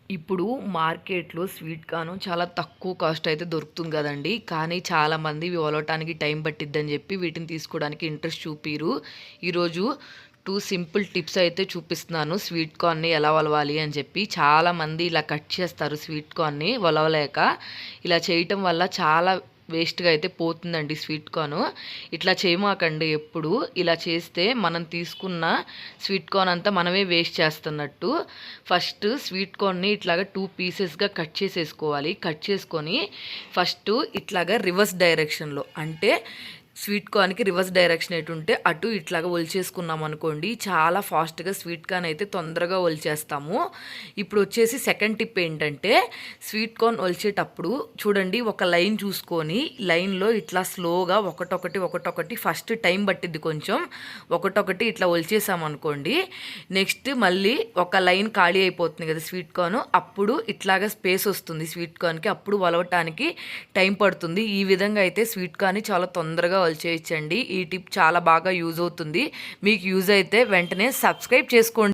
ఇప్పుడు మార్కెట్‌లో sweet corn చాలా తక్కువ కాస్ట్ అయితే దొరుకుతుంది గదండీ! కానీ చాలామంది ఇవి ఒలవటానికి టైం పట్టిద్దని జెప్పి వీటిని తీసుకోవడానికి ఇంట్రెస్ట్ చూపియరు. ఈరోజు 2 సింపుల్ టిప్స్ అయితే చూపిస్తున్నాను. స్వీట్ కార్న్‌ని ఎలా ఒలవాలి అని చెప్పి. చాలామంది ఇలా కట్ చేస్తారు స్వీట్ కార్న్‌ని ఒలవలేక. ఇలా చేయటం వల్ల చాలా వేస్ట్‌గా అయితే పోతుందండి స్వీట్ కార్న్. ఇట్లా చేయమాకండి ఎప్పుడు. ఇలా చేస్తే మనం తీసుకున్న స్వీట్ కార్న్ అంతా మనమే వేస్ట్ చేస్తున్నట్టు. ఫస్ట్ స్వీట్ కార్న్‌ని ఇట్లాగా 2 పీసెస్‌గా కట్ చేసేసుకోవాలి. కట్ చేసుకొని ఫస్ట్ ఇట్లాగా రివర్స్ డైరెక్షన్‌లో అంటే స్వీట్ కార్న్‌కి రివర్స్ డైరెక్షన్ ఎటుంటే అటు ఇట్లాగా ఒలిచేసుకున్నాం అనుకోండి, చాలా ఫాస్ట్‌గా స్వీట్ కార్న్ అయితే తొందరగా ఒలిచేస్తాము. ఇప్పుడు వచ్చేసి సెకండ్ టిప్ ఏంటంటే, స్వీట్ కార్న్ ఒలిచేటప్పుడు చూడండి ఒక లైన్ చూసుకొని లైన్‌లో ఇట్లా స్లోగా ఒకటొకటి ఫస్ట్ టైం పట్టిద్ది కొంచెం. ఒకటొకటి ఇట్లా ఒలిచేసామనుకోండి, నెక్స్ట్ మళ్ళీ ఒక లైన్ ఖాళీ అయిపోతుంది కదా స్వీట్ కార్న్, అప్పుడు ఇట్లాగా స్పేస్ వస్తుంది స్వీట్ కార్న్‌కి. అప్పుడు ఒలవటానికి టైం పడుతుంది. ఈ విధంగా అయితే స్వీట్ కార్న్ చాలా తొందరగా చేయొచ్చండి. ఈ టిప్ చాలా బాగా యూజ్ అవుతుంది. మీకు యూజ్ అయితే వెంటనే సబ్స్క్రైబ్ చేసుకోండి.